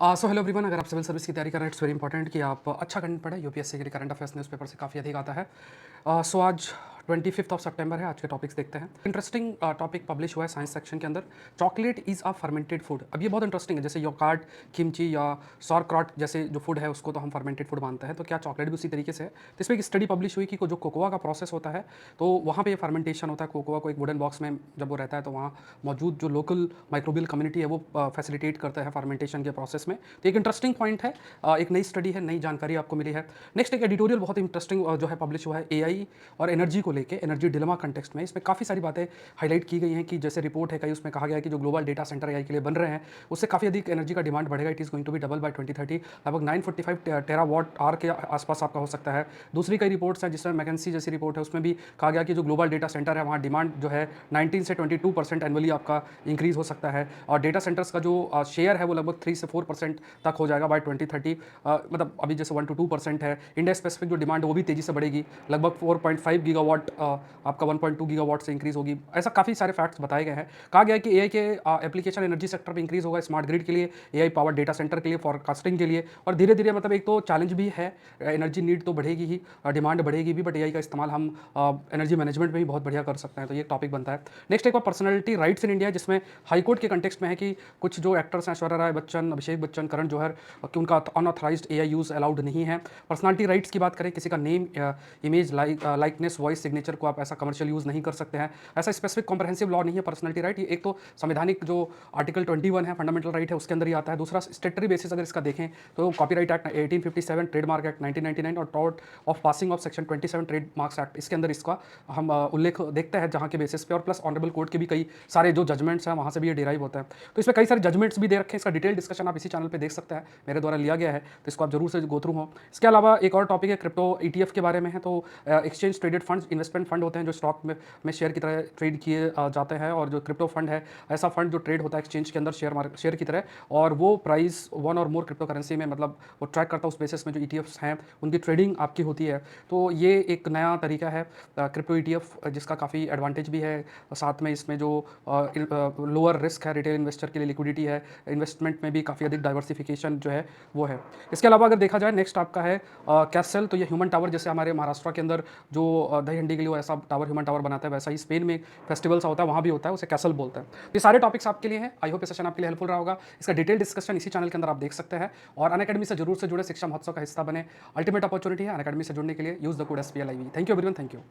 So hello everyone, अगर आप civil service की तैयारी कर रहे हैं, इट्स वेरी इंपॉर्टेंट कि आप अच्छा कंटेंट पढ़ें। यूपीएससी के लिए करंट अफेयर्स न्यूज़पेपर से काफ़ी अधिक आता है। सो आज 25 सितंबर है। आज के टॉपिक्स देखते हैं। इंटरेस्टिंग टॉपिक पब्लिश हुआ है साइंस सेक्शन के अंदर। Chocolate is a fermented food. अब ये बहुत इंटरेस्टिंग है। जैसे योगार्ट, किमची या सॉरक्रॉट जैसे जो फूड है उसको तो हम फर्मेंटेड फूड मानते हैं, तो क्या चॉकलेट भी उसी तरीके से है? तो इसमें एक स्टडी पब्लिश हुई कि जो कोकोआ का प्रोसेस होता है, तो वहाँ पे ये फर्मेंटेशन होता है। कोकोआ को एक वुडन बॉक्स में जब वो रहता है, तो वहाँ मौजूद जो लोकल माइक्रोबियल कम्युनिटी है वो फैसिलिटेट करता है फर्मेंटेशन के प्रोसेस में। तो एक इंटरेस्टिंग पॉइंट है। एक नई स्टडी है, नई जानकारी आपको मिली है। नेक्स्ट एक एडिटोरियल बहुत इंटरेस्टिंग जो है पब्लिश हुआ है एआई और एनर्जी को लेके, एनर्जी डिलेमा कंटेक्स्ट में। इसमें काफ़ी सारी बातें हाईलाइट की गई हैं कि जैसे रिपोर्ट है कई, उसमें कहा गया है कि जो ग्लोबल डेटा सेंटर एआई के लिए बन रहे हैं उससे काफ़ी अधिक एनर्जी का डिमांड बढ़ेगा। It is going to be double by 2030। लगभग 945 टेरावाट आवर के आसपास आपका हो सकता है। दूसरी कई रिपोर्ट्स हैं, जिसमें मैकेंसी जैसी रिपोर्ट है, उसमें भी कहा गया कि जो ग्लोबल डेटा सेंटर है वहाँ डिमांड जो है 19 से 22% एनुअली आपका इंक्रीज हो सकता है। और डेटा सेंटर्स का जो शेयर है वो लगभग 3 से 4% तक हो जाएगा बाय 2030। मतलब अभी जैसे 1 to 2% है। इंडिया स्पेसिफिक जो डिमांड है वो भी तेज़ी से बढ़ेगी, लगभग 4.5 गीगावाट आपका 1.2 गीगावाट से इंक्रीज होगी। ऐसा काफ़ी सारे फैक्ट्स बताए गए हैं। कहा गया है कि एआई के एप्लीकेशन एनर्जी सेक्टर में इंक्रीज होगा, स्मार्ट ग्रिड के लिए, एआई पावर डेटा सेंटर के लिए, फॉरकास्टिंग के लिए। और धीरे धीरे मतलब एक तो चैलेंज भी है, एनर्जी नीड तो बढ़ेगी ही, डिमांड बढ़ेगी भी, बट एआई का इस्तेमाल हम एनर्जी मैनेजमेंट में भी बहुत बढ़िया कर सकते हैं। तो ये टॉपिक बनता है। नेक्स्ट एक बार पर्सनैलिटी राइट्स इन इंडिया, जिसमें हाईकोर्ट के कंटेक्स्ट में है कि कुछ जो एक्टर्स हैं, ऐश्वर्या राय बच्चन, अभिषेक बच्चन, करण जौहर, कि उनका अनऑथराइज्ड एआई यूज़ अलाउड नहीं है। पर्सनालिटी राइट्स की बात करें, किसी का name, image, likeness, voice signature को आप ऐसा कमर्शियल यूज़ नहीं कर सकते हैं। ऐसा स्पेसिफिक कॉम्प्रहेंसिव लॉ नहीं है पर्सनालिटी राइट। ये एक तो संवैधानिक जो आर्टिकल 21 है, फंडामेंटल राइट है, उसके अंदर ही आता है। दूसरा स्टेटरी बेसिस अगर इसका देखें तो कॉपीराइट एक्ट 1857, ट्रेडमार्क एक्ट 1999 और tort of passing of section 27 trademarks act, इसके अंदर इसका हम उल्लेख देखते हैं, जहाँ के बेसिस पे, और प्लस ऑनरेबल कोर्ट के भी कई सारे जो जजमेंट्स हैं वहाँ से भी ये डिराइव होता है। तो इसमें कई सारे जजमेंट्स भी दे रखे हैं। इसका डिटेल डिस्कशन आप इसी चैनल पे देख सकते हैं, मेरे द्वारा लिया गया है, तो इसको आप जरूर से गो थ्रू हो। इसके अलावा एक और टॉपिक है क्रिप्टो ईटीएफ के बारे में है। तो exchange traded funds, investment fund होते हैं जो स्टॉक में शेयर की तरह ट्रेड किए जाते हैं, और जो क्रिप्टो फंड है ऐसा फंड जो ट्रेड होता है एक्सचेंज के अंदर शेयर की तरह, और वो प्राइस वन और मोर क्रिप्टो करेंसी में, मतलब वो ट्रैक करता है उस बेसिस में जो ईटीएफ्स हैं उनकी ट्रेडिंग आपकी होती है। तो ये एक नया तरीका है क्रिप्टो ईटीएफ, जिसका काफ़ी एडवांटेज भी है। साथ में इसमें जो लोअर रिस्क है रिटेल इन्वेस्टर के लिए, लिक्विडिटी है, इन्वेस्टमेंट में भी काफ़ी अधिक डाइवर्सिफिकेशन जो है वो है। इसके अलावा अगर देखा जाए, नेक्स्ट आपका है कैसल। तो ये ह्यूमन टावर, जैसे हमारे महाराष्ट्र के अंदर जो दही हंडी के लिए ऐसा टावर, ह्यूमन टावर बनाता है, वैसा ही स्पेन में फेस्टिवल सा होता है, वहाँ भी होता है, उसे कैसल बोलते हैं। तो ये सारे टॉपिक्स आपके लिए हैं। आई होप ये सेशन आपके लिए हेल्पफुल रहा होगा। इसका डिटेल डिस्कशन इसी चैनल के अंदर आप देख सकते हैं, और अनअकैडमी से जरूर से जुड़े, शिक्षा महोत्सव का हिस्सा बने। अल्टीमेट अपॉर्चुनिटी है अनअकैडमी से जुड़ने के लिए। Use the code SPLIV। Thank you everyone, thank you.